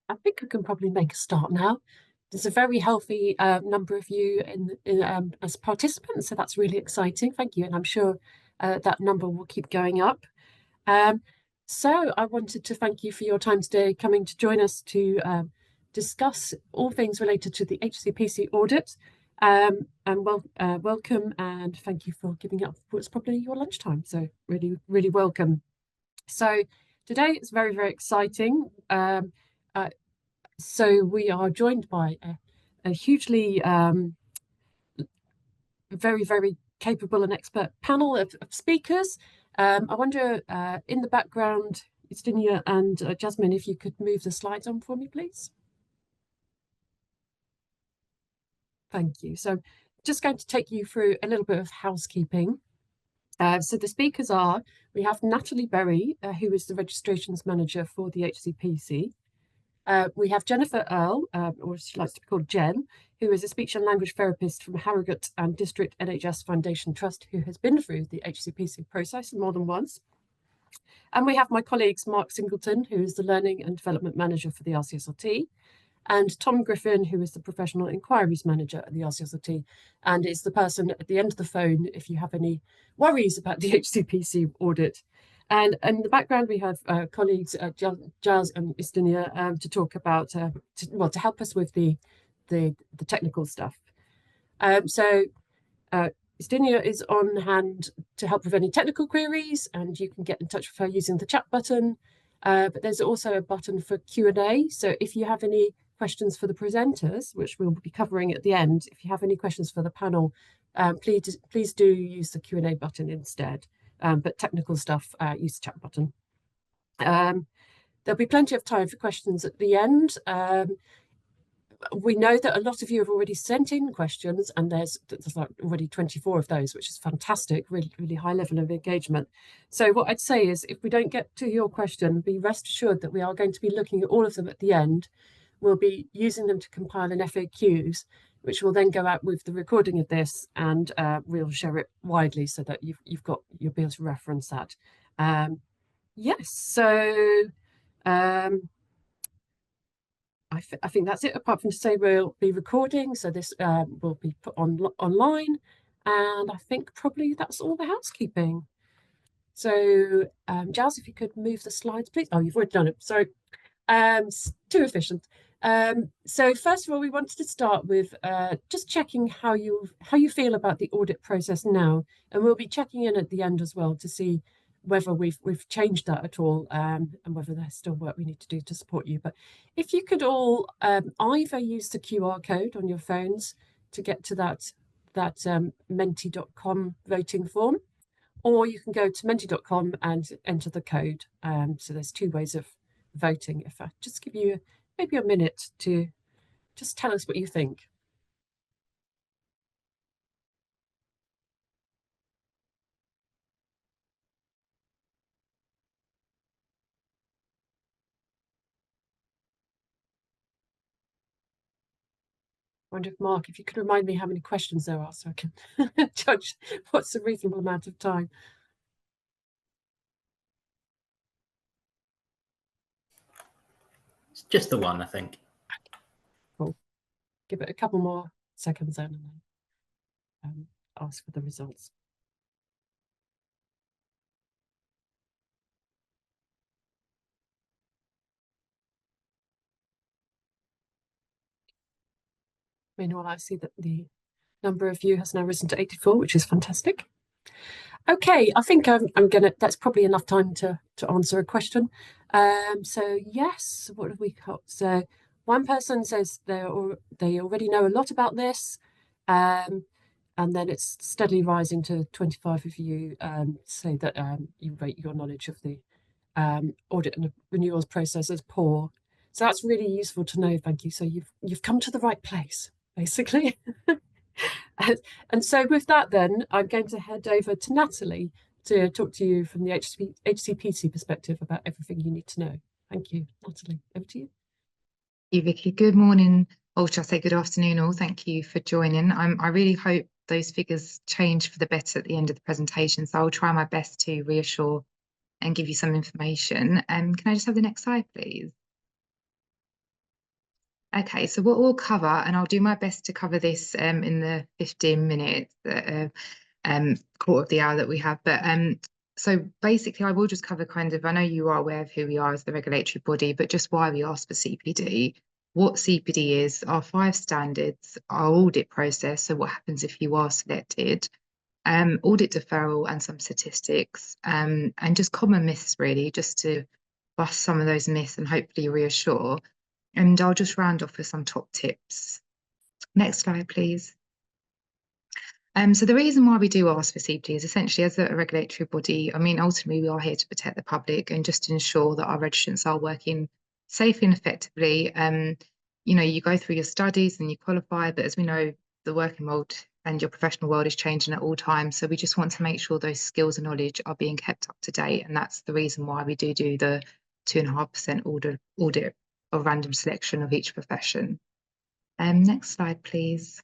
I think I can probably make a start now. There's a very healthy number of you as participants, so that's really exciting. Thank you, and I'm sure that number will keep going up. Um, so I wanted to thank you for your time today, coming to join us to discuss all things related to the HCPC audit. And welcome, and thank you for giving up what's probably your lunchtime. So really, really welcome. So today it's very, very exciting. So we are joined by a hugely very, very capable and expert panel of speakers. I wonder, in the background, Justinia and Jasmine, if you could move the slides on for me, please. Thank you. So just going to take you through a little bit of housekeeping. So the speakers are, we have Natalie Berry, who is the registrations manager for the HCPC. We have Jennifer Earle, or she likes to be called Jen, who is a speech and language therapist from Harrogate and District NHS Foundation Trust, who has been through the HCPC process more than once. And we have my colleagues, Mark Singleton, who is the Learning and Development Manager for the RCSLT, and Tom Griffin, who is the Professional Inquiries Manager at the RCSLT, and is the person at the end of the phone if you have any worries about the HCPC audit. And in the background, we have colleagues, Jazz and Justinia, to talk about, to help us with the technical stuff. Justinia is on hand to help with any technical queries, and you can get in touch with her using the chat button. But there's also a button for Q&A. So if you have any questions for the presenters, which we'll be covering at the end, if you have any questions for the panel, please do use the Q&A button instead. But technical stuff, use the chat button. There'll be plenty of time for questions at the end. We know that a lot of you have already sent in questions, and there's like already 24 of those, which is fantastic, really, really high level of engagement. So what I'd say is, if we don't get to your question, be rest assured that we are going to be looking at all of them at the end. We'll be using them to compile an FAQs, which will then go out with the recording of this, and we'll share it widely so that you'll be able to reference that. Yes, so I think that's it, apart from to say we'll be recording, so this will be put online, and I think probably that's all the housekeeping. So Jazz, if you could move the slides, please. Oh, you've already done it, sorry. Too efficient. So first of all, we wanted to start with just checking how you feel about the audit process now, and we'll be checking in at the end as well to see whether we've changed that at all, and whether there's still work we need to do to support you. But if you could all either use the QR code on your phones to get to that menti.com voting form, or you can go to menti.com and enter the code. So there's two ways of voting. If I just give you maybe a minute to just tell us what you think. I wonder if, Mark, if you could remind me how many questions there are so I can judge what's a reasonable amount of time. It's just the one, I think. Cool. Give it a couple more seconds then, and then ask for the results. Meanwhile, I see that the number of you has now risen to 84, which is fantastic. Okay, I think that's probably enough time to answer a question. So yes, what have we got? So one person says they already know a lot about this, and then it's steadily rising to 25 of you say that you rate your knowledge of the audit and renewals process as poor. So that's really useful to know. Thank you. So you've come to the right place, basically. And so with that, then I'm going to head over to Natalie to talk to you from the HCPC perspective about everything you need to know. Thank you, Natalie. Over to you. Thank you, Vicky. Good morning, or shall I say good afternoon all. Thank you for joining. I really hope those figures change for the better at the end of the presentation, so I'll try my best to reassure and give you some information. Can I just have the next slide, please? Okay, so what we'll cover, and I'll do my best to cover this in the 15 minutes, quarter of the hour that we have. But so basically, I will just cover kind of, I know you are aware of who we are as the regulatory body, but just why we ask for CPD, what CPD is, our 5 standards, our audit process, so what happens if you are selected, audit deferral and some statistics, and just common myths really, just to bust some of those myths and hopefully reassure. And I'll just round off with some top tips. Next slide, please. So the reason why we do ask for CPD is essentially as a regulatory body, I mean, ultimately we are here to protect the public and just to ensure that our registrants are working safely and effectively. You know, you go through your studies and you qualify, but as we know, the working world and your professional world is changing at all times. So we just want to make sure those skills and knowledge are being kept up to date. And that's the reason why we do the 2.5% audit of random selection of each profession. Next slide, please.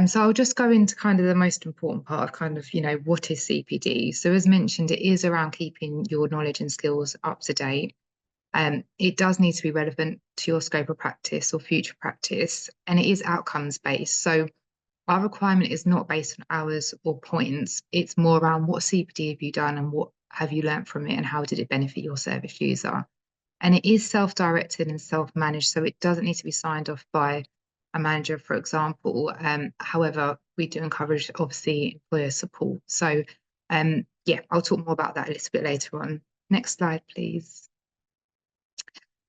So I'll just go into kind of the most important part of kind of, you know, what is CPD? So as mentioned, it is around keeping your knowledge and skills up to date. It does need to be relevant to your scope of practice or future practice, and it is outcomes based. So our requirement is not based on hours or points. It's more around what CPD have you done and what have you learnt from it and how did it benefit your service user? And it is self-directed and self-managed, so it doesn't need to be signed off by a manager, for example. However, we do encourage, obviously, employer support. So, yeah, I'll talk more about that a little bit later on. Next slide, please.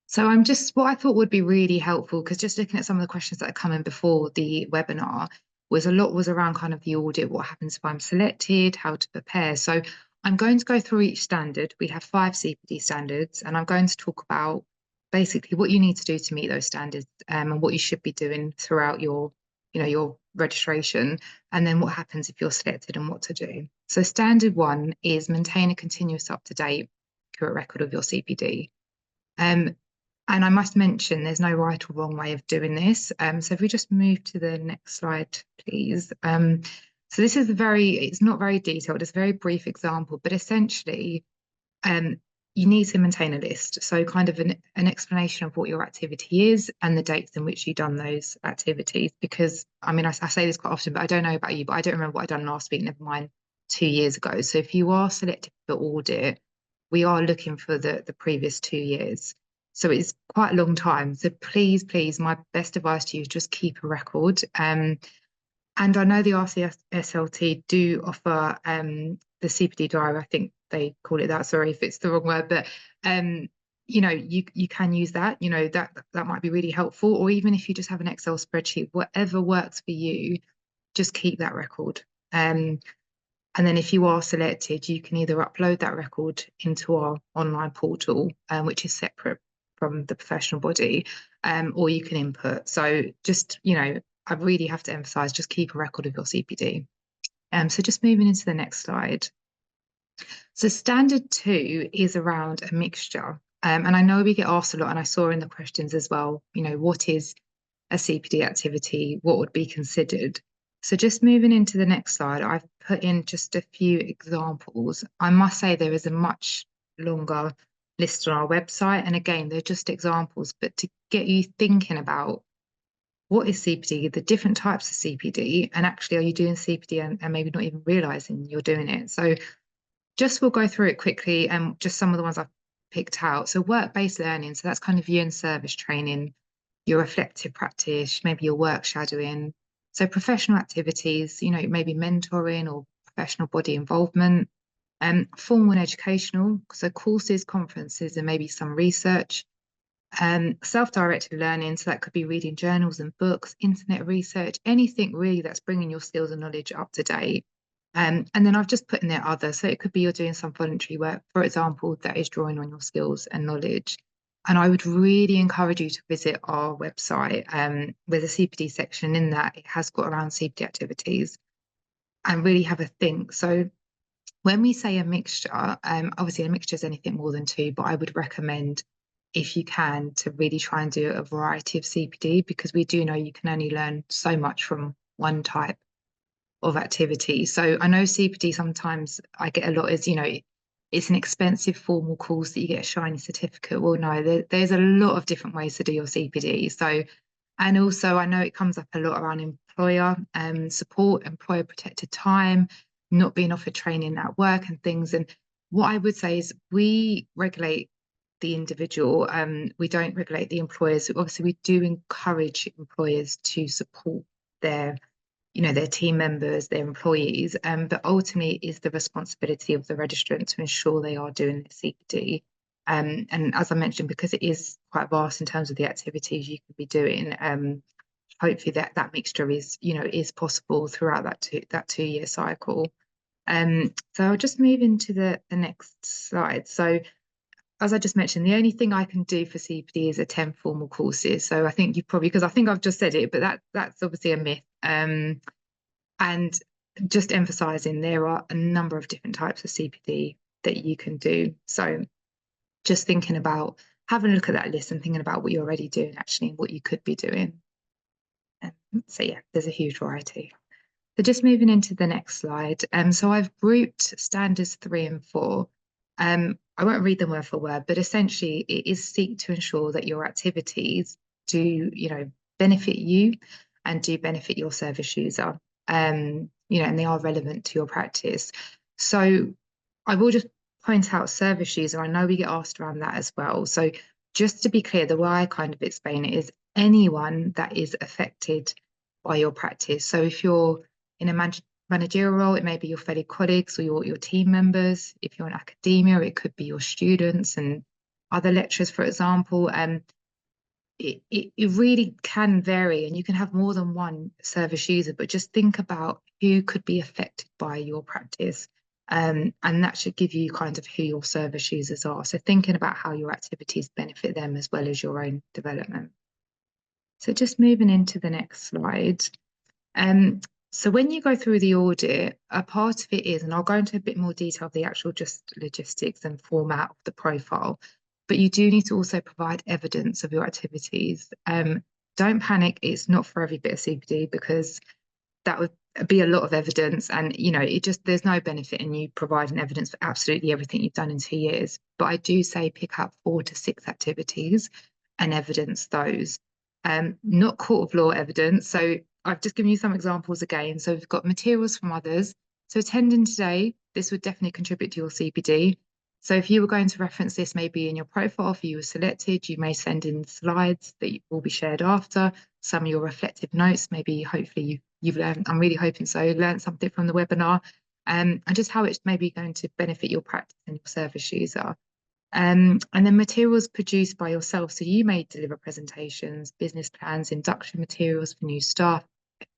So what I thought would be really helpful, because just looking at some of the questions that are coming before the webinar, was around kind of the audit, what happens if I'm selected, how to prepare. So I'm going to go through each standard. We have 5 CPD standards, and I'm going to talk about basically what you need to do to meet those standards, and what you should be doing throughout your, you know, your registration, and then what happens if you're selected and what to do. So standard 1 is maintain a continuous up-to-date accurate record of your CPD. And I must mention, there's no right or wrong way of doing this. So if we just move to the next slide, please. So this is it's not very detailed, it's a very brief example, but essentially, you need to maintain a list. So kind of an explanation of what your activity is and the dates in which you've done those activities. Because, I mean, I say this quite often, but I don't know about you, but I don't remember what I've done last week, never mind 2 years ago. So if you are selected for audit, we are looking for the previous 2 years. So it's quite a long time. So please, my best advice to you is just keep a record. And I know the RCSLT do offer the CPD diary. I think they call it that. Sorry if it's the wrong word, but you know, you can use that. You know, that might be really helpful. Or even if you just have an Excel spreadsheet, whatever works for you, just keep that record. And then if you are selected, you can either upload that record into our online portal, which is separate from the professional body, or you can input. So just, you know, I really have to emphasize, just keep a record of your CPD. So just moving into the next slide. So standard 2 is around a mixture. And I know we get asked a lot, and I saw in the questions as well, you know, what is a CPD activity? What would be considered? So just moving into the next slide, I've put in just a few examples. I must say there is a much longer list on our website. And again, they're just examples, but to get you thinking about what is CPD, the different types of CPD, and actually are you doing CPD and maybe not even realizing you're doing it. So just we'll go through it quickly and just some of the ones I've picked out. So work-based learning, so that's kind of your in-service training, your reflective practice, maybe your work shadowing. So professional activities, you know, maybe mentoring or professional body involvement. Formal and educational, so courses, conferences, and maybe some research. Self-directed learning, so that could be reading journals and books, internet research, anything really that's bringing your skills and knowledge up to date. And then I've just put in there other, so it could be you're doing some voluntary work, for example, that is drawing on your skills and knowledge. And I would really encourage you to visit our website with a CPD section. In that, it has got around CPD activities, and really have a think. So when we say a mixture, obviously a mixture is anything more than 2, but I would recommend, if you can, to really try and do a variety of CPD, because we do know you can only learn so much from one type of activity. So I know CPD sometimes I get a lot is, you know, it's an expensive formal course that you get a shiny certificate. Well, no, there's a lot of different ways to do your CPD. So, and also I know it comes up a lot around employer support, employer protected time, not being offered training at work and things. And what I would say is we regulate the individual, we don't regulate the employers. Obviously, we do encourage employers to support their their team members, their employees, but ultimately it is the responsibility of the registrant to ensure they are doing the CPD. And as I mentioned, because it is quite vast in terms of the activities you could be doing, hopefully that mixture is possible throughout that 2 year cycle. So I'll just move into the next slide. So as I just mentioned, the only thing I can do for CPD is attend formal courses. So I think you probably, because I think I've just said it, but that's obviously a myth. And just emphasising there are a number of different types of CPD that you can do. So just thinking about having a look at that list and thinking about what you're already doing actually and what you could be doing. So yeah, there's a huge variety. So just moving into the next slide. So I've grouped standards 3 and 4. I won't read them word for word, but essentially it is seek to ensure that your activities do, benefit you and do benefit your service user. And they are relevant to your practice. So I will just point out service user. I know we get asked around that as well. So just to be clear, the way I kind of explain it is anyone that is affected by your practice. So if you're in a managerial role, it may be your fellow colleagues or your team members. If you're in academia, it could be your students and other lecturers, for example. It really can vary, and you can have more than one service user, but just think about who could be affected by your practice. And that should give you kind of who your service users are. So thinking about how your activities benefit them as well as your own development. So just moving into the next slide. So when you go through the audit, a part of it is, and I'll go into a bit more detail of the actual just logistics and format of the profile, but you do need to also provide evidence of your activities. Don't panic, it's not for every bit of CPD because that would be a lot of evidence and there's no benefit in you providing evidence for absolutely everything you've done in 2 years. But I do say pick up 4 to 6 activities and evidence those. Not court of law evidence. So I've just given you some examples again. So we've got materials from others. So attending today, this would definitely contribute to your CPD. So if you were going to reference this maybe in your profile, if you were selected, you may send in slides that will be shared after, some of your reflective notes, maybe hopefully you've learned, I'm really hoping so, learned something from the webinar, and just how it's maybe going to benefit your practice and your service user. And then materials produced by yourself. So you may deliver presentations, business plans, induction materials for new staff.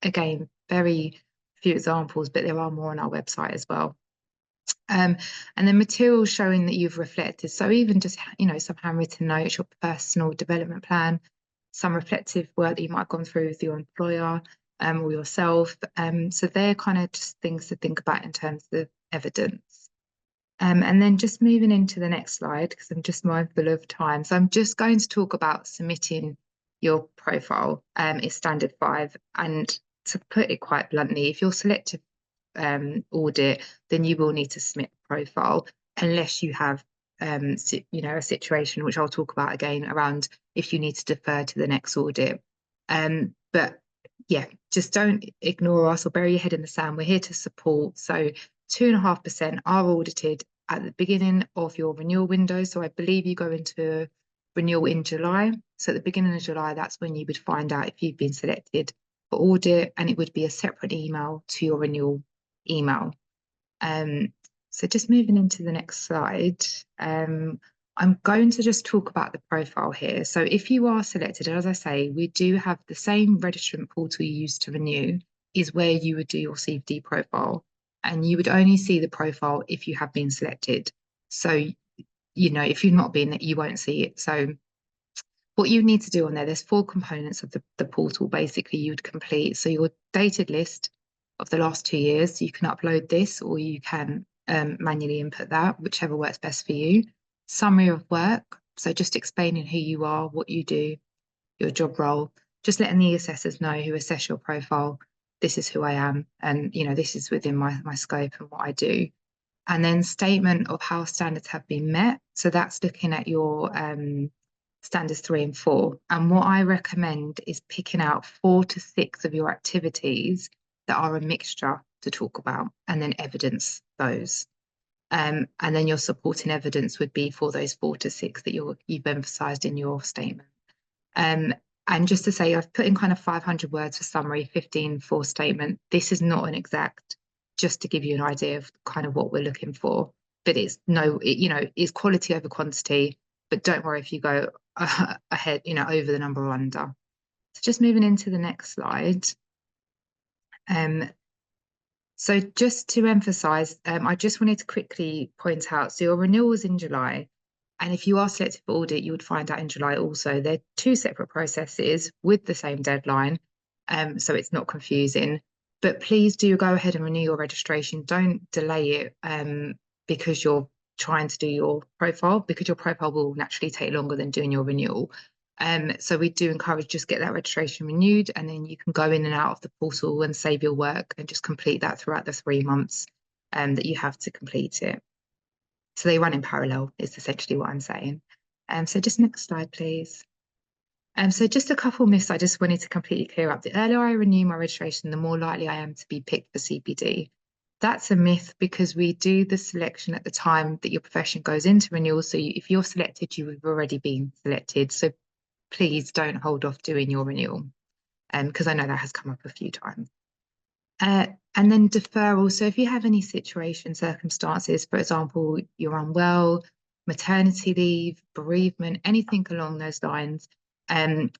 Again, very few examples, but there are more on our website as well. And then materials showing that you've reflected. So even just, some handwritten notes, your personal development plan, some reflective work that you might have gone through with your employer or yourself. So they're kind of just things to think about in terms of evidence. And then just moving into the next slide, because I'm just mindful of time. So I'm just going to talk about submitting your profile. It's standard 5. And to put it quite bluntly, if you're selected audit, then you will need to submit a profile unless you have a situation which I'll talk about again around if you need to defer to the next audit. But yeah, just don't ignore us or bury your head in the sand. We're here to support. So 2.5% are audited at the beginning of your renewal window. So I believe you go into renewal in July. So at the beginning of July, that's when you would find out if you've been selected for audit, and it would be a separate email to your renewal email. So just moving into the next slide, I'm going to just talk about the profile here. So if you are selected, as I say, we do have the same registrant portal you use to renew is where you would do your CPD profile, and you would only see the profile if you have been selected. So, if you've not been, you won't see it. So what you need to do on there's 4 components of the portal, basically, you would complete. So your dated list of the last 2 years, you can upload this or you can manually input that, whichever works best for you. Summary of work, so just explaining who you are, what you do, your job role, just letting the assessors know who assess your profile, this is who I am, and this is within my scope and what I do. And then statement of how standards have been met. So that's looking at your standards 3 and 4. And what I recommend is picking out 4 to 6 of your activities that are a mixture to talk about, and then evidence those. And then your supporting evidence would be for those 4 to 6 that you've emphasised in your statement. And just to say, I've put in kind of 500 words for summary, 15 for statement. This is not an exact, just to give you an idea of kind of what we're looking for. But it's it's quality over quantity. But don't worry if you go ahead, over the number or under. So just moving into the next slide. So just to emphasize, I just wanted to quickly point out, so your renewal was in July. And if you are selected for audit, you would find out in July also. They're 2 separate processes with the same deadline, so it's not confusing. But please do go ahead and renew your registration. Don't delay it because you're trying to do your profile, because your profile will naturally take longer than doing your renewal. So we do encourage just get that registration renewed, and then you can go in and out of the portal and save your work and just complete that throughout the 3 months that you have to complete it. So they run in parallel is essentially what I'm saying. So just next slide, please. So just a couple myths I just wanted to completely clear up. The earlier I renew my registration, the more likely I am to be picked for CPD. That's a myth because we do the selection at the time that your profession goes into renewal. So if you're selected, you have already been selected. So please don't hold off doing your renewal, because I know that has come up a few times. And then deferral. So if you have any situation, circumstances, for example, you're unwell, maternity leave, bereavement, anything along those lines,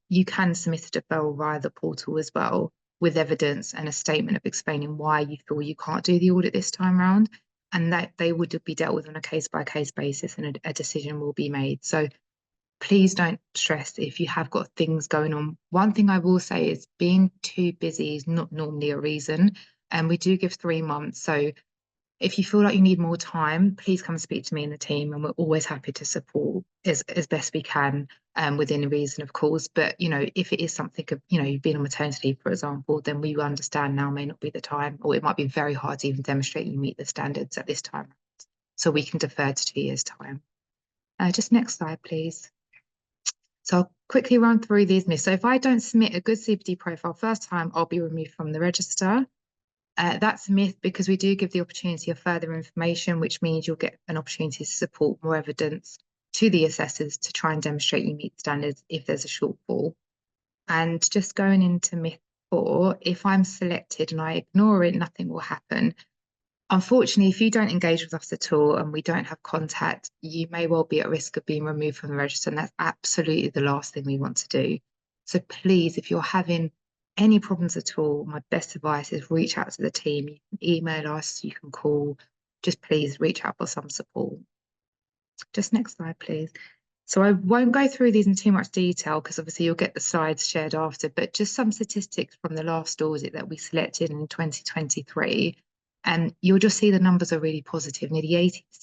you can submit a deferral via the portal as well, with evidence and a statement of explaining why you feel you can't do the audit this time round, and that they would be dealt with on a case-by-case basis, and a decision will be made. So please don't stress if you have got things going on. One thing I will say is being too busy is not normally a reason. And we do give 3 months. So if you feel like you need more time, please come and speak to me and the team. And we're always happy to support as best we can within reason, of course. But, if it is something of, you've been on maternity leave, for example, then we understand now may not be the time, or it might be very hard to even demonstrate you meet the standards at this time. So we can defer to 2 years' time. Just next slide, please. So I'll quickly run through these myths. So if I don't submit a good CPD profile first time, I'll be removed from the register. That's a myth because we do give the opportunity of further information, which means you'll get an opportunity to support more evidence to the assessors to try and demonstrate you meet standards if there's a shortfall. And just going into myth 4, if I'm selected and I ignore it, nothing will happen. Unfortunately, if you don't engage with us at all and we don't have contact, you may well be at risk of being removed from the register, and that's absolutely the last thing we want to do. So please, if you're having any problems at all, my best advice is reach out to the team. You can email us, you can call, just please reach out for some support. Just next slide, please. So I won't go through these in too much detail because obviously you'll get the slides shared after, but just some statistics from the last audit that we selected in 2023. And you'll just see the numbers are really positive, nearly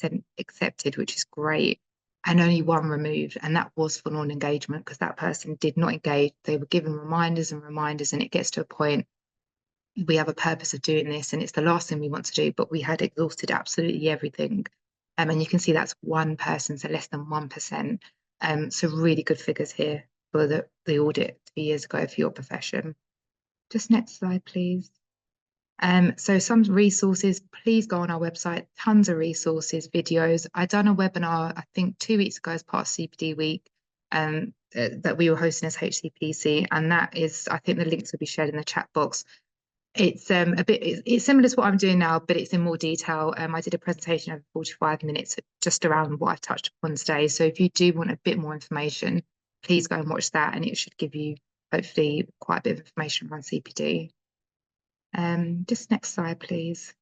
80% accepted, which is great, and only 1 removed. And that was for non-engagement because that person did not engage. They were given reminders and reminders, and it gets to a point, we have a purpose of doing this and it's the last thing we want to do, but we had exhausted absolutely everything. And you can see that's 1 person, so less than 1%. So really good figures here for the audit 2 years ago for your profession. Just next slide, please. So some resources, please go on our website, tons of resources, videos. I done a webinar, I think 2 weeks ago as part of CPD week that we were hosting as HCPC. And that is, I think the links will be shared in the chat box. It's it's similar to what I'm doing now, but it's in more detail. I did a presentation over 45 minutes just around what I've touched upon today. So if you do want a bit more information, please go and watch that, and it should give you hopefully quite a bit of information around CPD. Just next slide, please.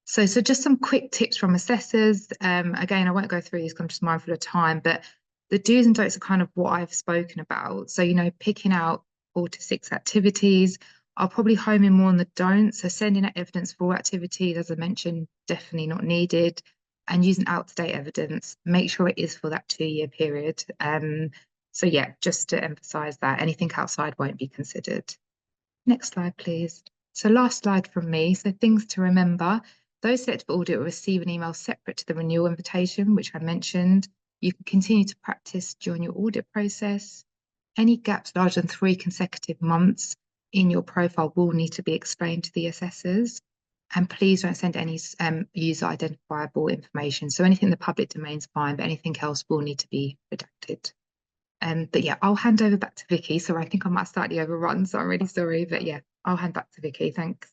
So just some quick tips from assessors. Again, I won't go through these because I'm just mindful of time, but the do's and don'ts are kind of what I've spoken about. So, picking out 4 to 6 activities. I'll probably home in more on the don'ts. So sending out evidence for activities, as I mentioned, definitely not needed. And using out-to-date evidence, make sure it is for that 2-year period. So yeah, just to emphasize that anything outside won't be considered. Next slide, please. So last slide from me. So things to remember. Those selected for audit will receive an email separate to the renewal invitation, which I mentioned. You can continue to practice during your audit process. Any gaps larger than 3 consecutive months in your profile will need to be explained to the assessors. And please don't send any user identifiable information. So anything in the public domain is fine, but anything else will need to be redacted. But yeah, I'll hand over back to Vicky. So I think I might slightly overrun, so I'm really sorry. But yeah, I'll hand back to Vicky. Thanks.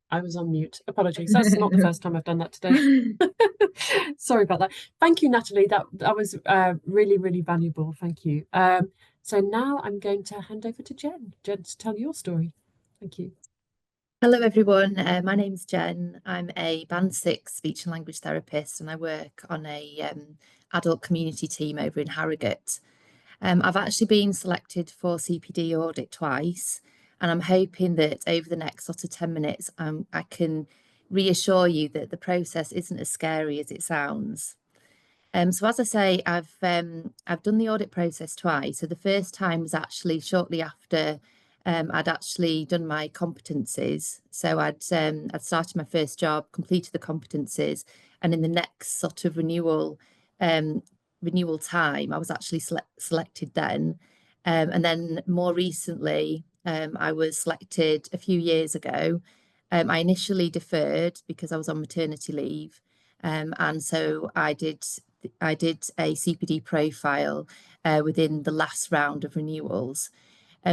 I was on mute. Apologies. That's not the first time I've done that today. Sorry about that. Thank you, Natalie. That was really, really valuable. Thank you. So now I'm going to hand over to Jen. Jen, to tell your story. Thank you. Hello, everyone. My name's Jen. I'm a Band 6 speech and language therapist, and I work on a adult community team over in Harrogate. I've actually been selected for CPD audit twice, and I'm hoping that over the next sort of 10 minutes, I can reassure you that the process isn't as scary as it sounds. So as I say, I've done the audit process twice. So the first time was actually shortly after I'd actually done my competencies. So I'd started my first job, completed the competencies, and in the next sort of renewal time, I was actually selected then. And then more recently, I was selected a few years ago. I initially deferred because I was on maternity leave. And so I did a CPD profile within the last round of renewals.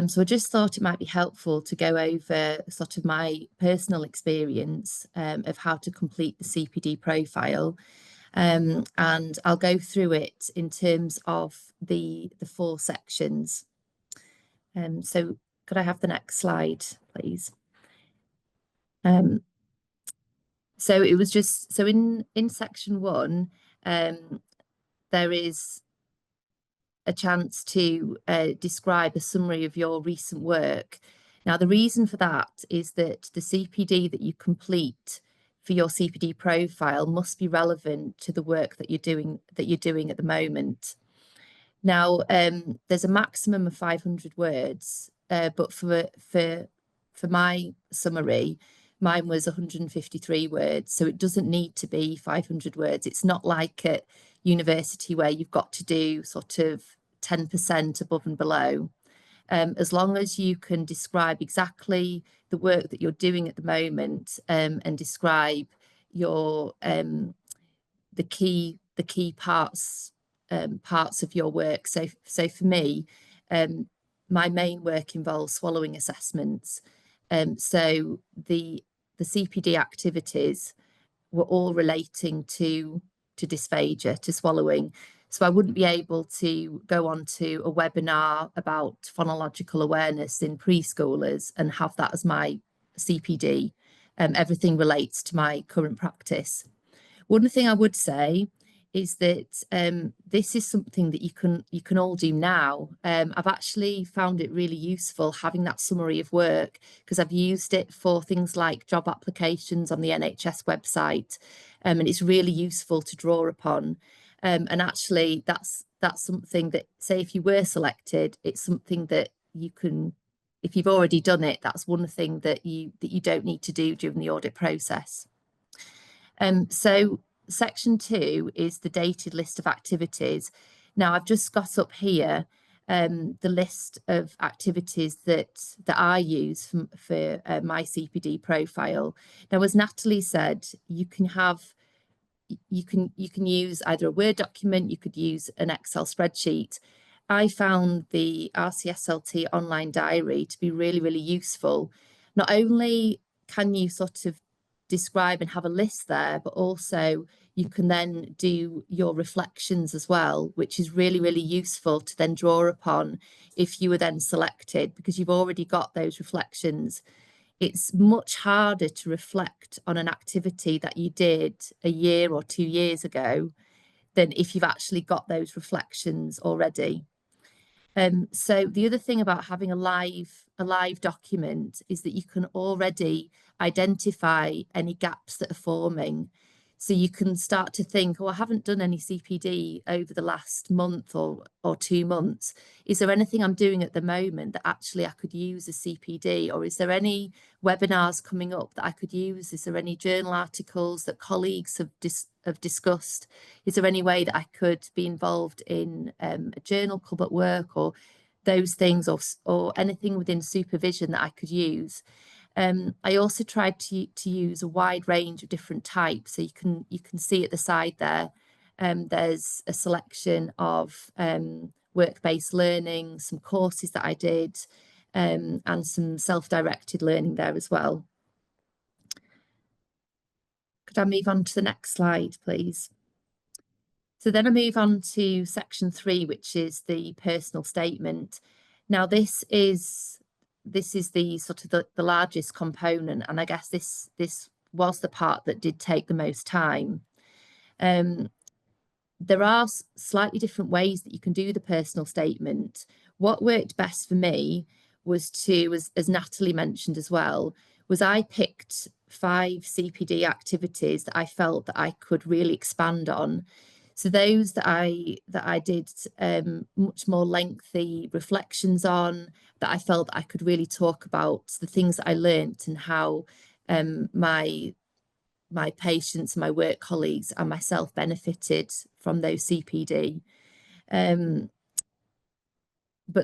So I just thought it might be helpful to go over sort of my personal experience of how to complete the CPD profile. And I'll go through it in terms of the 4 sections. So could I have the next slide, please? So it was just, so in section 1, there is a chance to describe a summary of your recent work. Now, the reason for that is that the CPD that you complete for your CPD profile must be relevant to the work that you're doing at the moment. Now, there's a maximum of 500 words, but for my summary, mine was 153 words, so it doesn't need to be 500 words. It's not like at university where you've got to do sort of 10% above and below. As long as you can describe exactly the work that you're doing at the moment and describe your the key parts of your work. So for me, my main work involves swallowing assessments. So the CPD activities were all relating to dysphagia, to swallowing. So I wouldn't be able to go on to a webinar about phonological awareness in preschoolers and have that as my CPD. Everything relates to my current practice. One thing I would say is that this is something that you can all do now. I've actually found it really useful having that summary of work because I've used it for things like job applications on the NHS website, and it's really useful to draw upon. And actually, that's something that, say, if you were selected, it's something that you can, if you've already done it, that's one thing that you don't need to do during the audit process. So section 2 is the dated list of activities. Now I've just got up here the list of activities that I use for my CPD profile. Now, as Natalie said, you can use either a Word document, you could use an Excel spreadsheet. I found the RCSLT online diary to be really, really useful. Not only can you sort of describe and have a list there, but also you can then do your reflections as well, which is really, really useful to then draw upon if you were then selected, because you've already got those reflections. It's much harder to reflect on an activity that you did a year or 2 years ago than if you've actually got those reflections already. So the other thing about having a live document is that you can already identify any gaps that are forming. So you can start to think, oh, I haven't done any CPD over the last month or 2 months. Is there anything I'm doing at the moment that actually I could use as CPD? Or is there any webinars coming up that I could use? Is there any journal articles that colleagues have discussed? Is there any way that I could be involved in a journal club at work, or those things, or anything within supervision that I could use? I also tried to use a wide range of different types. So you can see at the side there, there's a selection of work-based learning, some courses that I did, and some self-directed learning there as well. Could I move on to the next slide, please? So then I move on to section 3, which is the personal statement. Now this is the sort of the largest component, and I guess this was the part that did take the most time. There are slightly different ways that you can do the personal statement. What worked best for me was to, as Natalie mentioned as well, was I picked 5 CPD activities that I felt that I could really expand on. So those that I did much more lengthy reflections on, that I felt that I could really talk about the things that I learnt and how my patients, my work colleagues and myself benefited from those CPD. But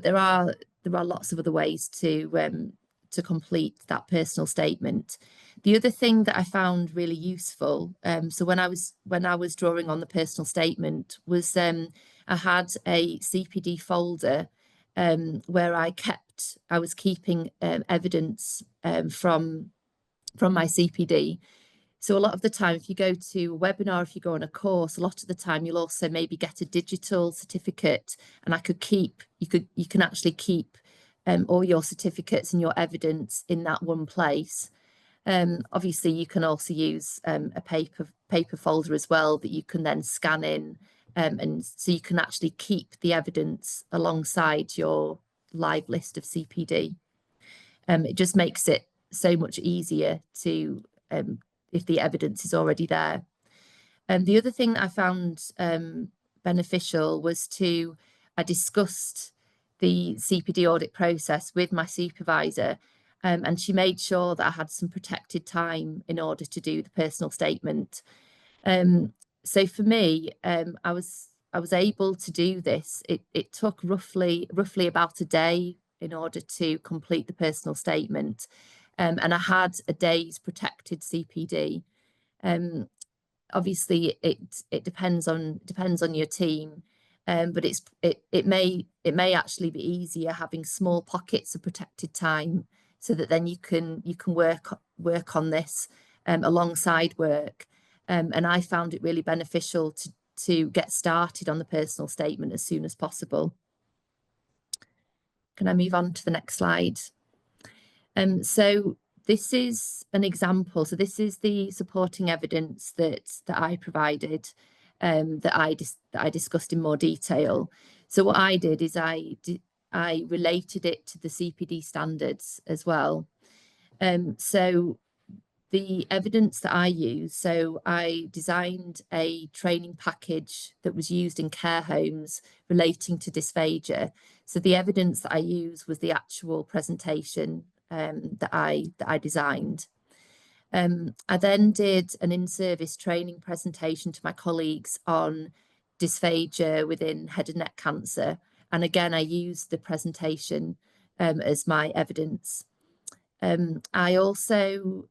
there are lots of other ways to complete that personal statement. The other thing that I found really useful, so when I was drawing on the personal statement, was I had a CPD folder where I was keeping evidence from my CPD. So a lot of the time, if you go to a webinar, if you go on a course, a lot of the time you'll also maybe get a digital certificate, and you can actually keep all your certificates and your evidence in that one place. Obviously, you can also use a paper folder as well that you can then scan in, and so you can actually keep the evidence alongside your live list of CPD. It just makes it so much easier to if the evidence is already there. The other thing that I found beneficial was I discussed the CPD audit process with my supervisor, and she made sure that I had some protected time in order to do the personal statement. So for me, I was able to do this. It took roughly about a day in order to complete the personal statement. And I had a day's protected CPD. Obviously, it depends on your team, but it may actually be easier having small pockets of protected time, so that then you can work on this alongside work. And I found it really beneficial to get started on the personal statement as soon as possible. Can I move on to the next slide? So this is an example. So this is the supporting evidence that I provided, that I discussed in more detail. So what I did is I related it to the CPD standards as well. So the evidence that I use, so I designed a training package that was used in care homes relating to dysphagia. So the evidence that I use was the actual presentation that I designed. I then did an in-service training presentation to my colleagues on dysphagia within head and neck cancer. And again, I used the presentation as my evidence. I also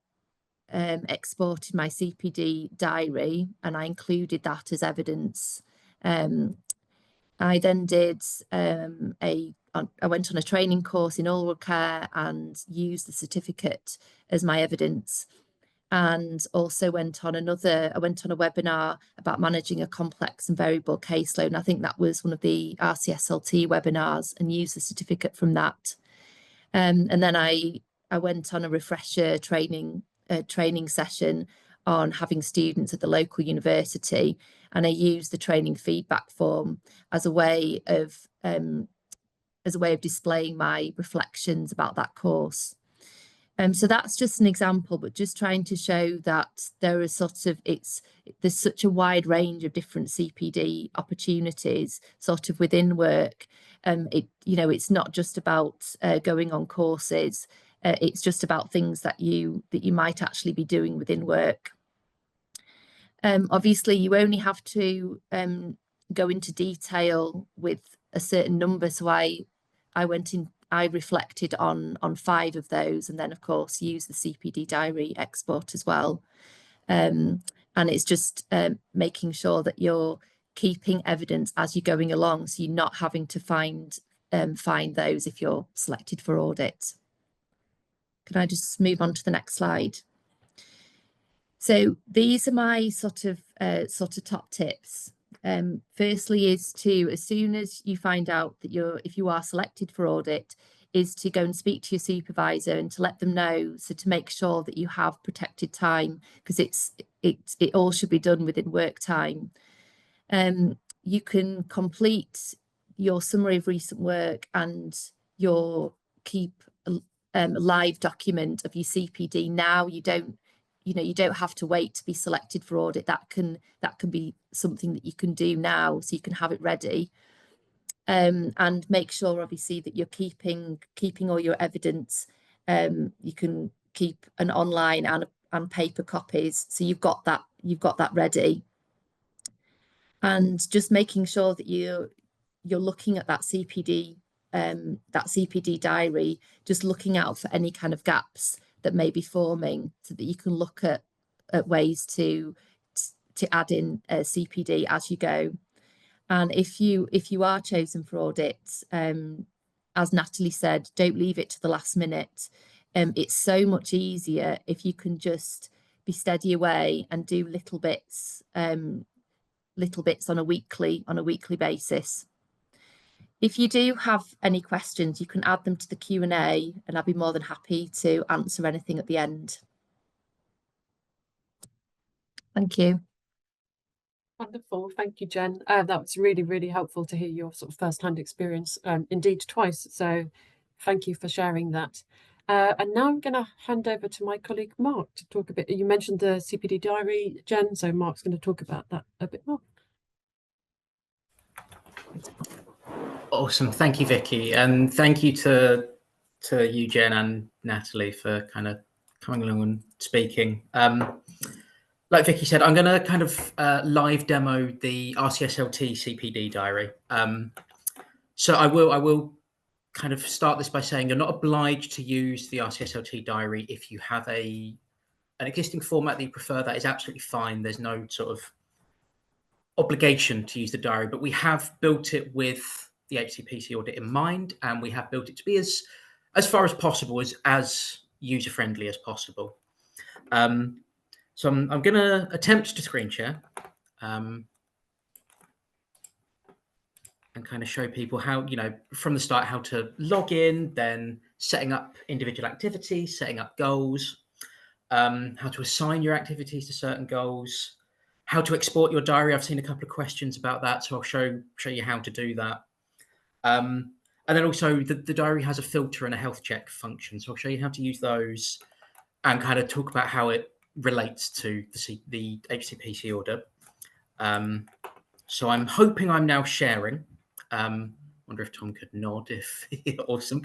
exported my CPD diary, and I included that as evidence. I then did I went on a training course in oral care and used the certificate as my evidence, and also went on a webinar about managing a complex and variable caseload. And I think that was one of the RCSLT webinars, and used the certificate from that. And then I went on a refresher training session on having students at the local university, and I used the training feedback form as a way of displaying my reflections about that course. So that's just an example, but just trying to show that there are there's such a wide range of different CPD opportunities sort of within work. It's not just about going on courses. It's just about things that you might actually be doing within work. Obviously, you only have to go into detail with a certain number. So I reflected on 5 of those, and then of course use the CPD diary export as well. And it's just making sure that you're keeping evidence as you're going along, so you're not having to find those if you're selected for audit. Can I just move on to the next slide? So these are my sort of top tips. Firstly is to, as soon as you find out that if you are selected for audit, is to go and speak to your supervisor and to let them know, so to make sure that you have protected time, because it all should be done within work time. You can complete your summary of recent work and keep a live document of your CPD now. You don't have to wait to be selected for audit. That can be something that you can do now, so you can have it ready. And make sure, obviously, that you're keeping all your evidence. You can keep an online and paper copies, so you've got that ready. And just making sure that you're looking at that CPD diary, just looking out for any kind of gaps that may be forming, so that you can look at ways to add in CPD as you go. And if you are chosen for audit, as Natalie said, don't leave it to the last minute. It's so much easier if you can just be steady away and do little bits on a weekly basis. If you do have any questions, you can add them to the Q&A, and I'll be more than happy to answer anything at the end. Thank you. Wonderful. Thank you, Jen. That was really, really helpful to hear your sort of first-hand experience, indeed twice. So thank you for sharing that. And now I'm going to hand over to my colleague, Mark, to talk a bit. You mentioned the CPD diary, Jen, so Mark's going to talk about that a bit more. Awesome. Thank you, Vicky. And thank you to you, Jen, and Natalie for kind of coming along and speaking. Like Vicky said, I'm going to kind of live demo the RCSLT CPD diary. So I will kind of start this by saying you're not obliged to use the RCSLT diary. If you have an existing format that you prefer, that is absolutely fine. There's no sort of obligation to use the diary, but we have built it with the HCPC audit in mind, and we have built it to be as far as possible, as user-friendly as possible. So I'm going to attempt to screen share and kind of show people how, from the start, how to log in, then setting up individual activities, setting up goals, how to assign your activities to certain goals, how to export your diary. I've seen a couple of questions about that, so I'll show you how to do that. And then also the diary has a filter and a health check function, so I'll show you how to use those and kind of talk about how it relates to the HCPC audit. So I'm hoping I'm now sharing. Wonder if Tom could nod. Awesome.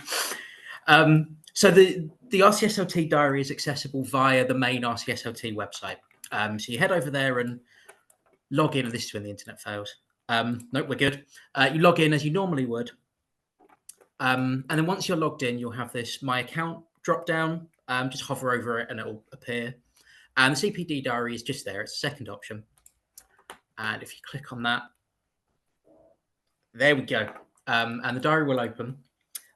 So the RCSLT diary is accessible via the main RCSLT website. So you head over there and log in. This is when the internet fails. Nope, we're good. You log in as you normally would. And then once you're logged in, you'll have this My Account drop down. Just hover over it and it'll appear. And the CPD diary is just there. It's the second option. And if you click on that, there we go. And the diary will open.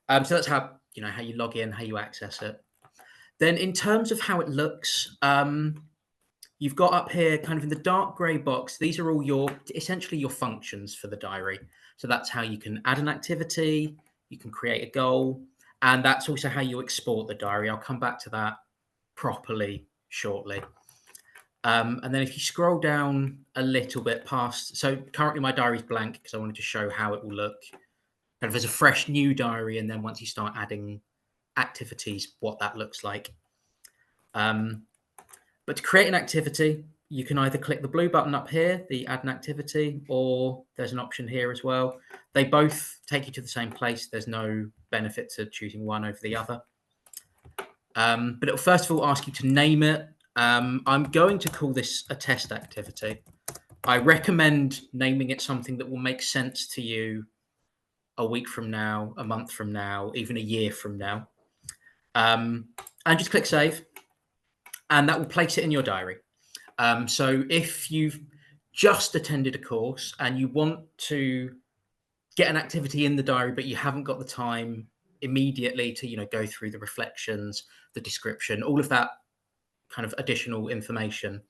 So that's how you log in, how you access it. Then in terms of how it looks, you've got up here kind of in the dark grey box, these are all essentially your functions for the diary. So that's how you can add an activity, you can create a goal, and that's also how you export the diary. I'll come back to that properly shortly. And then if you scroll down a little bit past, so currently my diary is blank because I wanted to show how it will look kind of as a fresh new diary. And then once you start adding activities, what that looks like. But to create an activity, you can either click the blue button up here, the add an activity, or there's an option here as well. They both take you to the same place. There's no benefit to choosing one over the other. But it'll first of all ask you to name it. I'm going to call this a test activity. I recommend naming it something that will make sense to you a week from now, a month from now, even a year from now. And just click save, and that will place it in your diary. So if you've just attended a course and you want to get an activity in the diary, but you haven't got the time immediately to, go through the reflections, the description, all of that kind of additional information,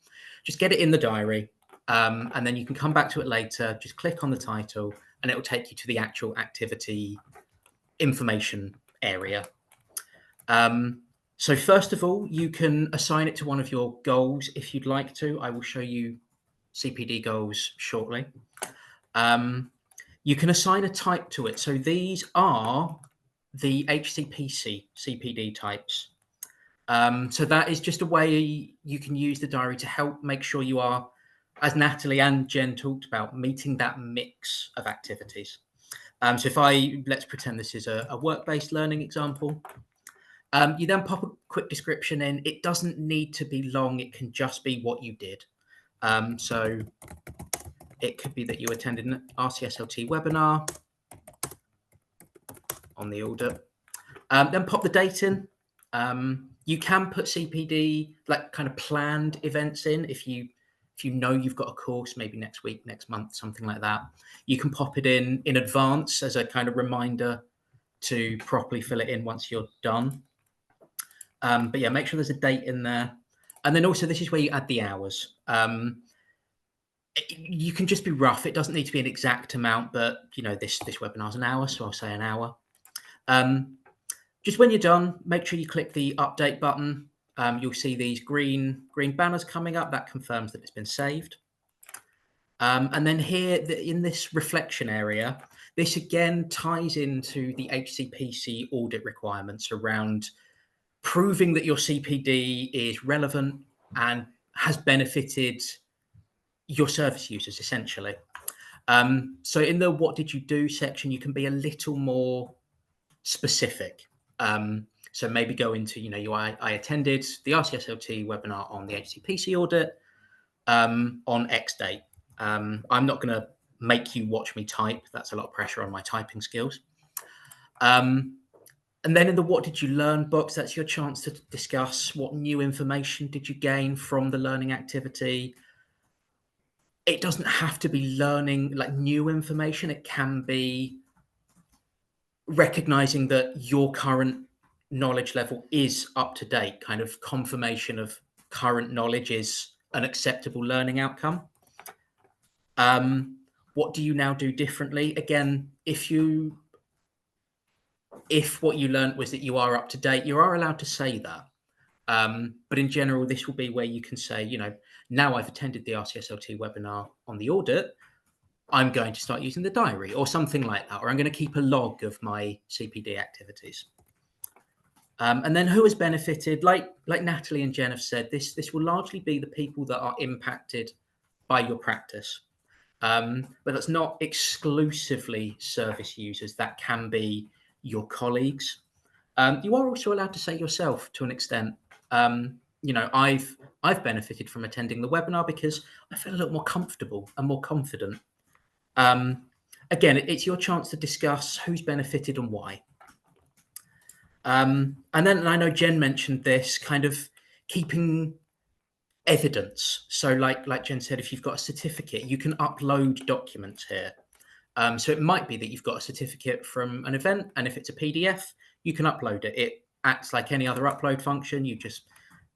just get it in the diary. And then you can come back to it later, just click on the title, and it will take you to the actual activity information area. So first of all, you can assign it to one of your goals if you'd like to. I will show you CPD goals shortly. You can assign a type to it. So these are the HCPC CPD types. So that is just a way you can use the diary to help make sure you are, as Natalie and Jen talked about, meeting that mix of activities. So let's pretend this is a work-based learning example. You then pop a quick description in. It doesn't need to be long. It can just be what you did. So it could be that you attended an RCSLT webinar on the audit. Then pop the date in. You can put CPD, like kind of planned events in if you know you've got a course, maybe next week, next month, something like that. You can pop it in advance as a kind of reminder to properly fill it in once you're done. But yeah, make sure there's a date in there. And then also this is where you add the hours. You can just be rough. It doesn't need to be an exact amount, but this webinar is an hour, so I'll say an hour. Just when you're done, make sure you click the update button. You'll see these green banners coming up. That confirms that it's been saved. And then here in this reflection area, this again ties into the HCPC audit requirements around proving that your CPD is relevant and has benefited your service users, essentially. So in the what did you do section, you can be a little more specific. So maybe go into, I attended the RCSLT webinar on the HCPC audit on X date. I'm not going to make you watch me type. That's a lot of pressure on my typing skills. And then in the what did you learn box, that's your chance to discuss what new information did you gain from the learning activity. It doesn't have to be learning like new information. It can be recognizing that your current knowledge level is up to date, kind of confirmation of current knowledge is an acceptable learning outcome. What do you now do differently? Again, if what you learned was that you are up to date, you are allowed to say that. But in general, this will be where you can say, now I've attended the RCSLT webinar on the audit, I'm going to start using the diary or something like that, or I'm going to keep a log of my CPD activities. And then who has benefited? Like Natalie and Jen have said, this will largely be the people that are impacted by your practice. But that's not exclusively service users. That can be your colleagues. You are also allowed to say yourself to an extent. I've benefited from attending the webinar because I feel a little more comfortable and more confident. Again, it's your chance to discuss who's benefited and why. And then I know Jen mentioned this, kind of keeping evidence. So like Jen said, if you've got a certificate, you can upload documents here. So it might be that you've got a certificate from an event, and if it's a PDF, you can upload it. It acts like any other upload function. You just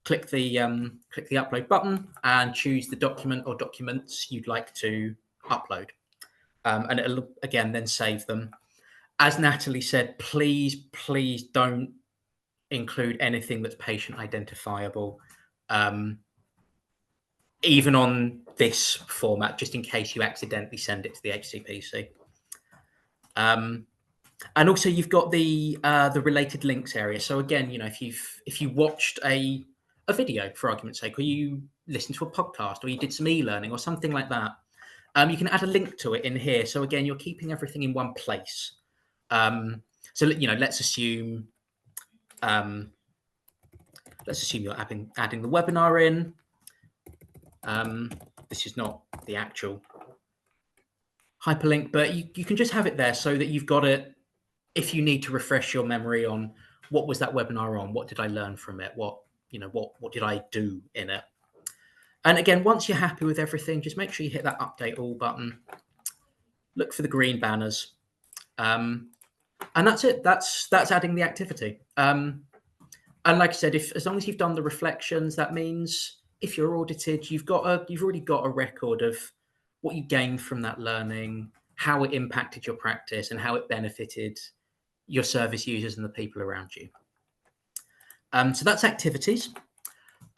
click the upload button and choose the document or documents you'd like to upload. And it'll again then save them. As Natalie said, please don't include anything that's patient identifiable, even on this format, just in case you accidentally send it to the HCPC. And also you've got the related links area. So again, if you watched a a video, for argument's sake, or you listened to a podcast, or you did some e-learning or something like that, you can add a link to it in here. So again, you're keeping everything in one place. So, you know, let's assume you're adding the webinar in. This is not the actual hyperlink, but you can just have it there so that you've got it if you need to refresh your memory on what was that webinar on, what did I learn from it, what did I do in it. And again, once you're happy with everything, just make sure you hit that update all button, look for the green banners, and that's it. That's adding the activity. And like I said, as long as you've done the reflections, that means if you're audited, you've already got a record of what you gained from that learning, how it impacted your practice, and how it benefited your service users and the people around you. So that's activities.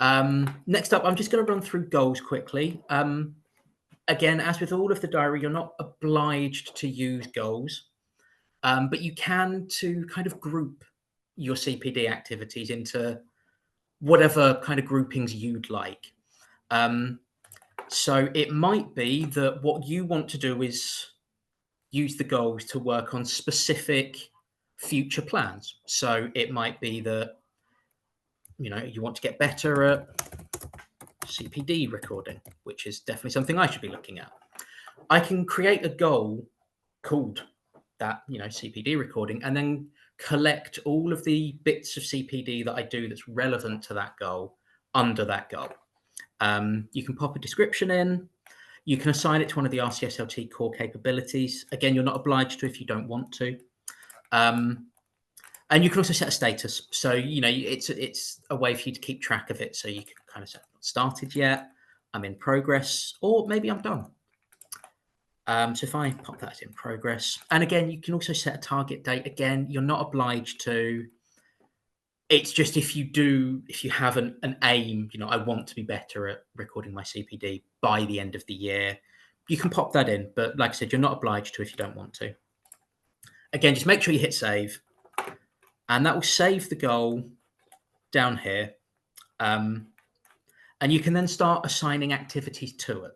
Next up, I'm just going to run through goals quickly. Again, as with all of the diary, you're not obliged to use goals, but you can to kind of group your CPD activities into whatever kind of groupings you'd like. So it might be that what you want to do is use the goals to work on specific future plans. So it might be that, you know, you want to get better at CPD recording, which is definitely something I should be looking at. I can create a goal called that, you know, CPD recording, and then collect all of the bits of CPD that I do that's relevant to that goal under that goal. You can pop a description in. You can assign it to one of the RCSLT core capabilities. Again, you're not obliged to if you don't want to. And you can also set a status. So, you know, it's a way for you to keep track of it. So you can kind of say, not started yet, I'm in progress, or maybe I'm done. So if I pop that as in progress, and again, you can also set a target date. Again, you're not obliged to. It's just if you have an aim, you know, I want to be better at recording my CPD by the end of the year, you can pop that in. But like I said, you're not obliged to if you don't want to. Again, just make sure you hit save. And that will save the goal down here. And you can then start assigning activities to it.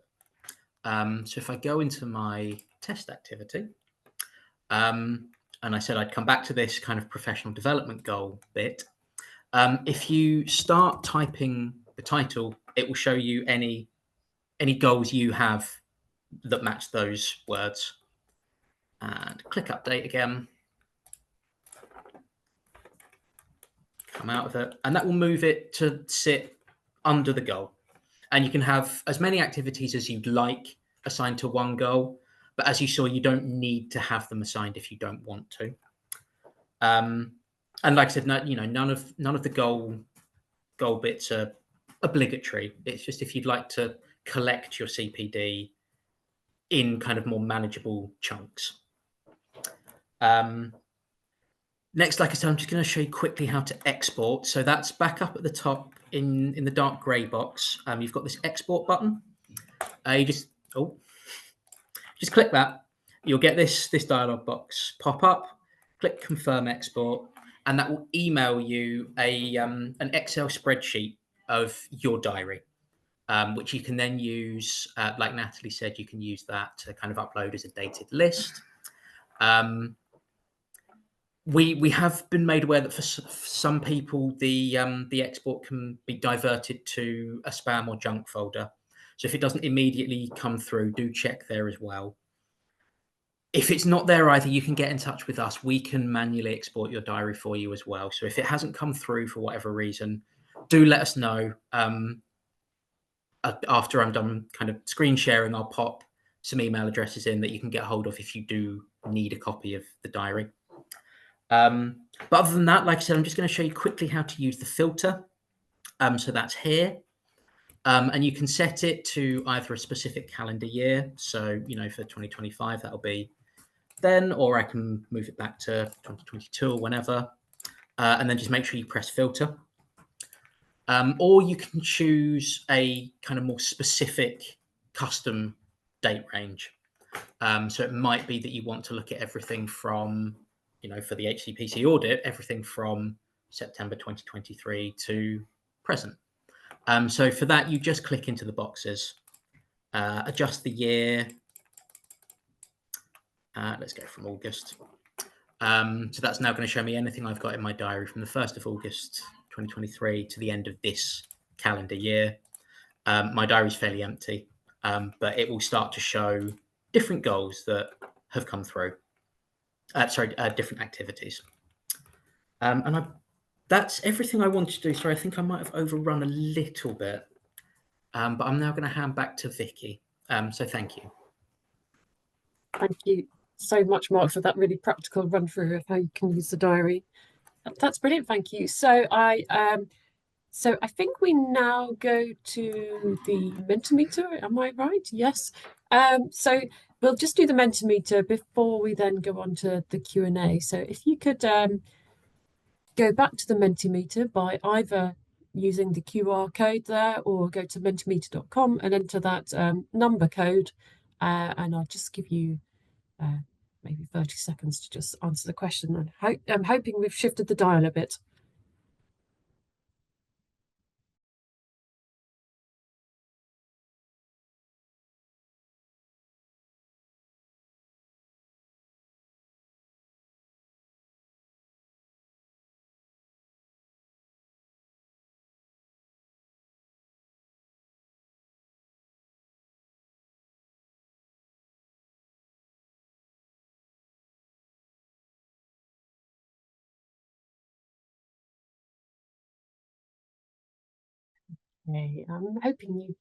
So if I go into my test activity, and I said I'd come back to this kind of professional development goal bit, if you start typing the title, it will show you any goals you have that match those words. And click update again. Come out of it, and that will move it to sit under the goal. And you can have as many activities as you'd like assigned to one goal, but as you saw, you don't need to have them assigned if you don't want to. And like I said, none of the goal bits are obligatory. It's just if you'd like to collect your CPD in kind of more manageable chunks. Next, like I said, I'm just going to show you quickly how to export. So that's back up at the top in the dark grey box. You've got this export button. You just click that. You'll get this dialog box pop up. Click confirm export, and that will email you an Excel spreadsheet of your diary, which you can then use. Like Natalie said, you can use that to kind of upload as a dated list. We have been made aware that for some people, the export can be diverted to a spam or junk folder. So if it doesn't immediately come through, do check there as well. If it's not there either, you can get in touch with us. We can manually export your diary for you as well. So if it hasn't come through for whatever reason, do let us know. After I'm done kind of screen sharing, I'll pop some email addresses in that you can get hold of if you do need a copy of the diary. But other than that, like I said, I'm just going to show you quickly how to use the filter. So that's here. And you can set it to either a specific calendar year. So, you know, for 2025, that'll be then, or I can move it back to 2022 or whenever. And then just make sure you press filter. Or you can choose a kind of more specific custom date range. So it might be that you want to look at everything from, you know, for the HCPC audit, everything from September 2023 to present. So for that, you just click into the boxes, adjust the year. Let's go from August. So that's now going to show me anything I've got in my diary from the 1st of August 2023 to the end of this calendar year. My diary is fairly empty, but it will start to show different goals that have come through. Different activities. And that's everything I wanted to do. Sorry, I think I might have overrun a little bit, but I'm now going to hand back to Vicky. So thank you. Thank you so much, Mark, for that really practical run through of how you can use the diary. That's brilliant. Thank you. So I think we now go to the Mentimeter. Am I right? Yes. So we'll just do the Mentimeter before we then go on to the Q&A. So if you could go back to the Mentimeter by either using the QR code there or go to mentimeter.com and enter that number code, and I'll just give you maybe 30 seconds to just answer the question. And I'm hoping we've shifted the dial a bit. Okay, I'm hoping you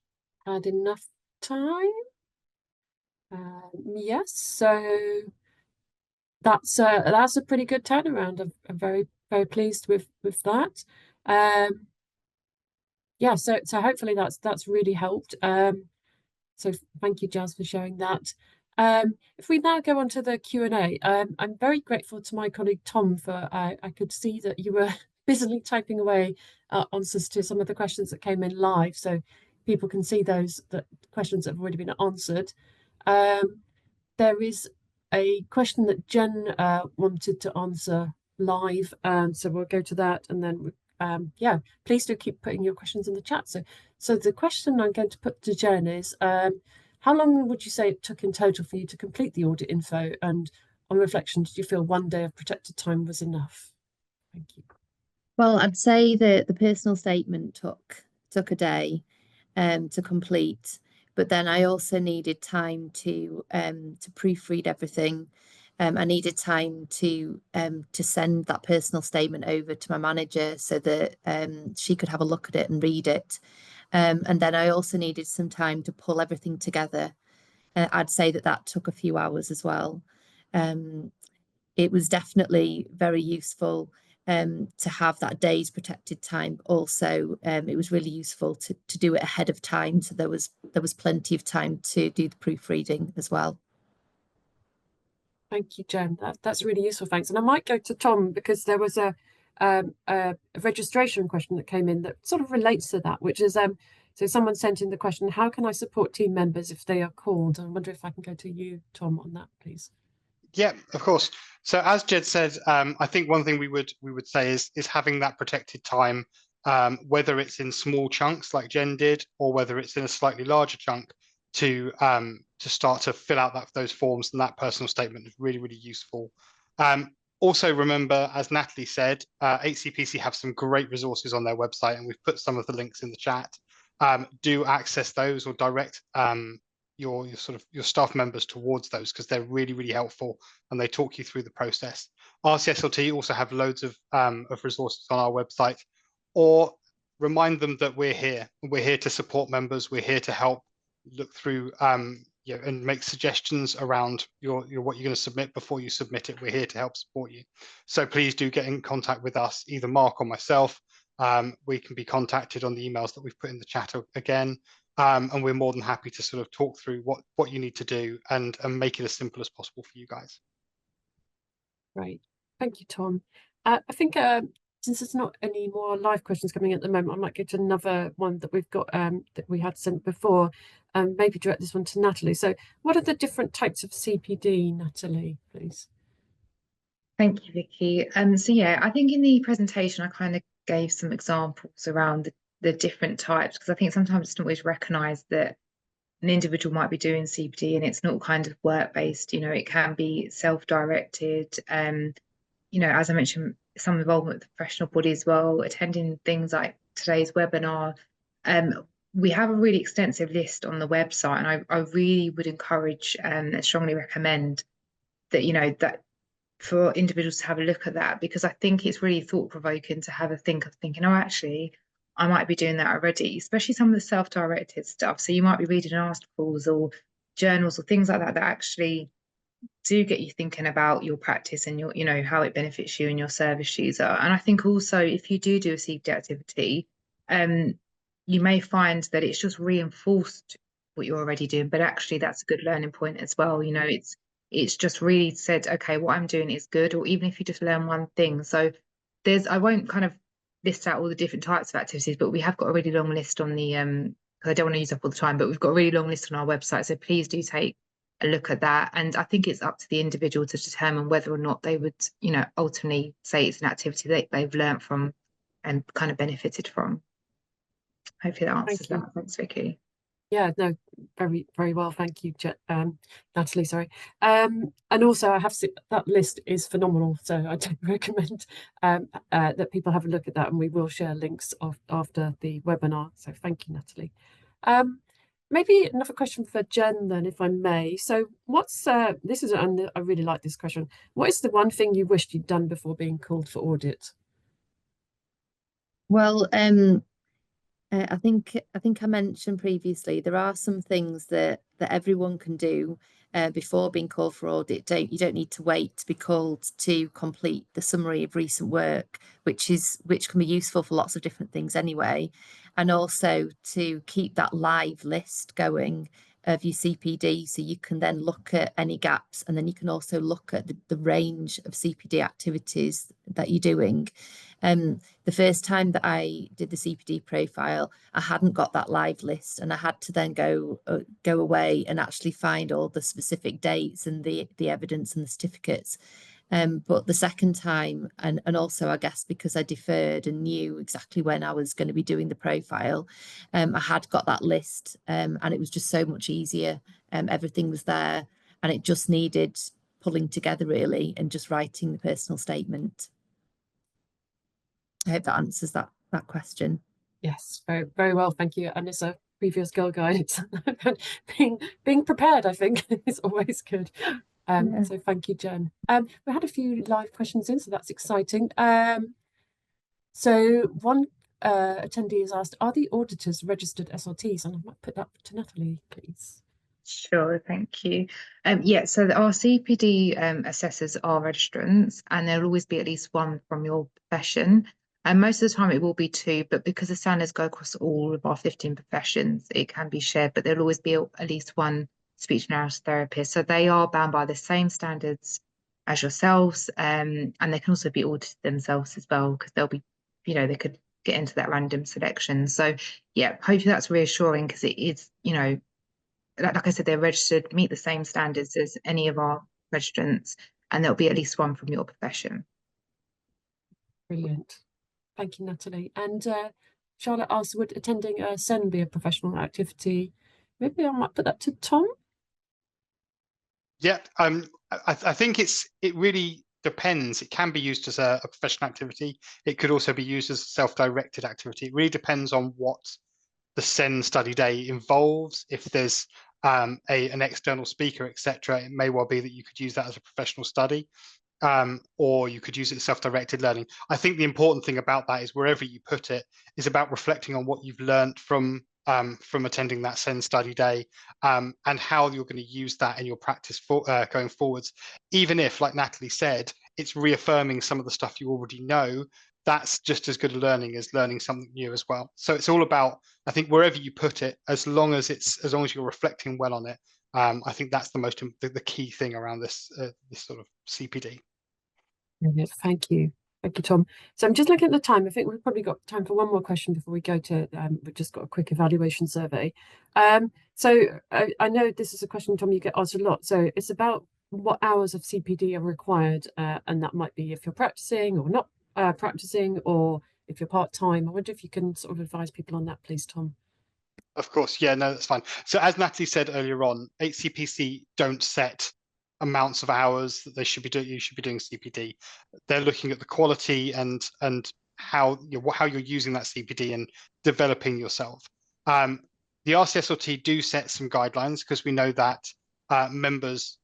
had enough time. Yes, so that's a pretty good turnaround. I'm very pleased with that. Yeah, so hopefully that's really helped. So thank you, Jazz, for sharing that. If we now go on to the Q&A, I'm very grateful to my colleague Tom for I could see that you were busily typing away answers to some of the questions that came in live, so people can see those questions that have already been answered. There is a question that Jen wanted to answer live, so we'll go to that, and then yeah, please do keep putting your questions in the chat. So the question I'm going to put to Jen is, how long would you say it took in total for you to complete the audit info? And on reflection, did you feel one day of protected time was enough? Thank you. Well, I'd say that the personal statement took a day to complete, but then I also needed time to proofread everything. I needed time to send that personal statement over to my manager so that she could have a look at it and read it. And then I also needed some time to pull everything together. I'd say that took a few hours as well. It was definitely very useful to have that day's protected time. Also, it was really useful to do it ahead of time, so there was plenty of time to do the proofreading as well. Thank you, Jen. That's really useful. Thanks. And I might go to Tom because there was a registration question that came in that sort of relates to that, which is so someone sent in the question, how can I support team members if they are called? I wonder if I can go to you, Tom, on that, please. Yeah, of course. So as Jed said, I think one thing we would say is having that protected time, whether it's in small chunks like Jen did, or whether it's in a slightly larger chunk, to start to fill out those forms, and that personal statement is really, really useful. Also remember, as Natalie said, HCPC have some great resources on their website, and we've put some of the links in the chat. Do access those or direct your staff members towards those, because they're really, really helpful and they talk you through the process. RCSLT also have loads of resources on our website, or remind them that we're here. We're here to support members. We're here to help look through and make suggestions around what you're going to submit before you submit it. We're here to help support you. So please do get in contact with us, either Mark or myself. We can be contacted on the emails that we've put in the chat again. And we're more than happy to sort of talk through what you need to do and make it as simple as possible for you guys. Right. Thank you, Tom. I think since there's not any more live questions coming at the moment, I might go to another one that we've got that we had sent before, and maybe direct this one to Natalie. So what are the different types of CPD, Natalie, please? Thank you, Vicky. So yeah, I think in the presentation I kind of gave some examples around the different types, because I think sometimes it's not always recognised that an individual might be doing CPD and it's not kind of work-based, you know, it can be self-directed. You know, as I mentioned, some involvement with the professional body as well, attending things like today's webinar. We have a really extensive list on the website, and I really would encourage and strongly recommend that, you know, that for individuals to have a look at that, because I think it's really thought-provoking to have a think of thinking, oh, actually, I might be doing that already, especially some of the self-directed stuff. So you might be reading articles or journals or things like that that actually do get you thinking about your practice and your, you know, how it benefits you and your service user. And I think also if you do a CPD activity, you may find that it's just reinforced what you're already doing, but actually that's a good learning point as well. You know, it's just really said, okay, what I'm doing is good, or even if you just learn one thing. So I won't kind of list out all the different types of activities, but we have got a really long list on the, because I don't want to use up all the time, but we've got a really long list on our website. So please do take a look at that. And I think it's up to the individual to determine whether or not they would, you know, ultimately say it's an activity that they've learned from and kind of benefited from. Hopefully that answers that. Thanks, Vicky. Yeah, no, very, very well. Thank you, Natalie, sorry. And also I have seen that list is phenomenal. So I do recommend that people have a look at that, and we will share links after the webinar. So thank you, Natalie. Maybe another question for Jen then, if I may. So what's, this is, and I really like this question. What is the one thing you wished you'd done before being called for audit? Well, I think I mentioned previously there are some things that everyone can do before being called for audit. You don't need to wait to be called to complete the summary of recent work, which can be useful for lots of different things anyway, and also to keep that live list going of your CPD, so you can then look at any gaps, and then you can also look at the range of CPD activities that you're doing. The first time that I did the CPD profile, I hadn't got that live list, and I had to then go away and actually find all the specific dates and the evidence and the certificates. But the second time, and also I guess because I deferred and knew exactly when I was going to be doing the profile, I had got that list, and it was just so much easier. Everything was there, and it just needed pulling together really and just writing the personal statement. I hope that answers that question. Yes, very, very well, thank you. And it's a previous Girl Guide. being prepared, I think, is always good. Yeah. So thank you, Jen. We had a few live questions in, so that's exciting. So one attendee has asked, are the auditors registered SRTs? And I might put that to Natalie, please. Sure, thank you. Yeah, so our CPD assessors are registrants, and there'll always be at least one from your profession. And most of the time it will be two, but because the standards go across all of our 15 professions, it can be shared, but there'll always be at least one speech and narrative therapist. So they are bound by the same standards as yourselves, and they can also be audited themselves as well, because they'll be, you know, they could get into that random selection. So yeah, hopefully that's reassuring, because it is, you know, like I said, they're registered, meet the same standards as any of our registrants, and there'll be at least one from your profession. Brilliant. Thank you, Natalie. And Charlotte asked, would attending a SEN be a professional activity? Maybe I might put that to Tom. Yeah, I think it really depends. It can be used as a professional activity. It could also be used as a self-directed activity. It really depends on what the SEN study day involves. If there's an external speaker, etc., it may well be that you could use that as a professional study. Or you could use it as self-directed learning. I think the important thing about that is wherever you put it is about reflecting on what you've learned from attending that SEN study day, and how you're going to use that in your practice going forwards. Even if, like Natalie said, it's reaffirming some of the stuff you already know, that's just as good a learning as learning something new as well. So it's all about, I think, wherever you put it, as long as you're reflecting well on it, I think that's the key thing around this sort of CPD. Brilliant. Thank you. Thank you, Tom. So I'm just looking at the time. I think we've probably got time for one more question before we go to, we've just got a quick evaluation survey. So I know this is a question, Tom, you get asked a lot. So it's about what hours of CPD are required, and that might be if you're practicing or not practicing, or if you're part-time. I wonder if you can sort of advise people on that, please, Tom. Of course, yeah, no, that's fine. So as Natalie said earlier on, HCPC don't set amounts of hours that they should be doing. You should be doing CPD. They're looking at the quality and how you're using that CPD and developing yourself. The RCSLT do set some guidelines because we know that members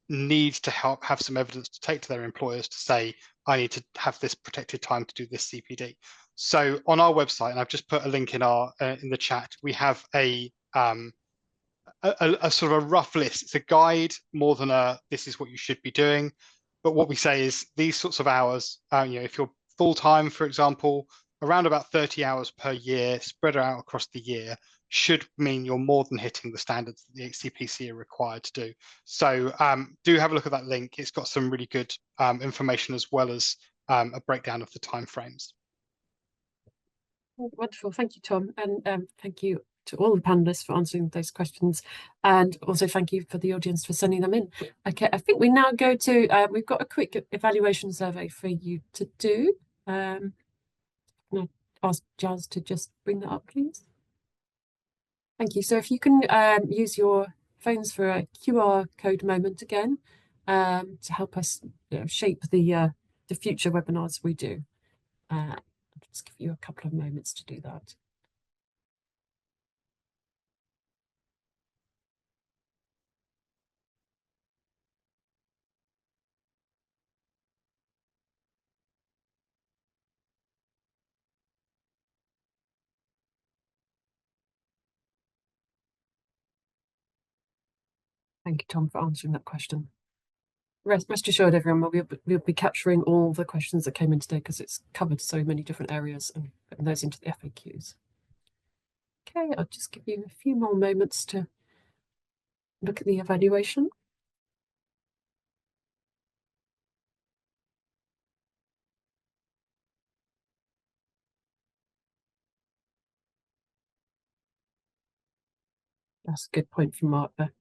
need to have some evidence to take to their employers to say, I need to have this protected time to do this CPD. So on our website, and I've just put a link in the chat, we have a sort of a rough list. It's a guide more than this is what you should be doing. But what we say is these sorts of hours, if you're full time, for example, around about 30 hours per year, spread out across the year, should mean you're more than hitting the standards that the HCPC are required to do. So do have a look at that link. It's got some really good information as well as a breakdown of the timeframes. Wonderful, thank you, Tom, and thank you to all the panelists for answering those questions, and also thank you for the audience for sending them in. Okay, I think we now go to, we've got a quick evaluation survey for you to do. Can I ask Jazz to just bring that up, please? Thank you. So if you can use your phones for a QR code moment again, to help us shape the future webinars we do. I'll just give you a couple of moments to do that. Thank you, Tom, for answering that question. Rest assured, everyone, we'll be capturing all the questions that came in today because it's covered so many different areas and putting those into the FAQs. Okay, I'll just give you a few more moments to look at the evaluation. That's a good point from Mark there.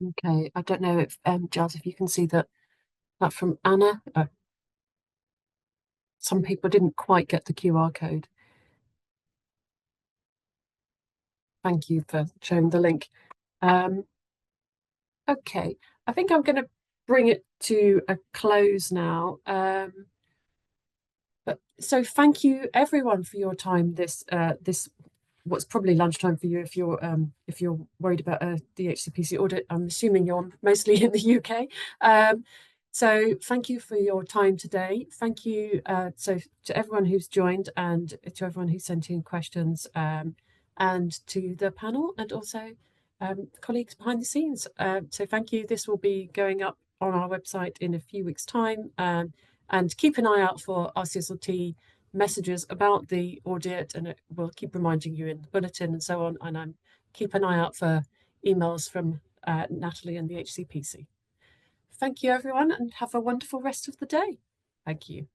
Okay, I don't know if Giles, if you can see that from Anna. Some people didn't quite get the QR code. Thank you for showing the link. Okay, I think I'm going to bring it to a close now. So thank you everyone for your time this what's probably lunchtime for you if you're worried about the HCPC audit. I'm assuming you're mostly in the UK. So thank you for your time today. Thank you so to everyone who's joined and to everyone who sent in questions, and to the panel and also colleagues behind the scenes. So thank you. This will be going up on our website in a few weeks' time, and keep an eye out for RCSLT messages about the audit, and we'll keep reminding you in the bulletin and so on, and keep an eye out for emails from Natalie and the HCPC. Thank you everyone, and have a wonderful rest of the day. Thank you.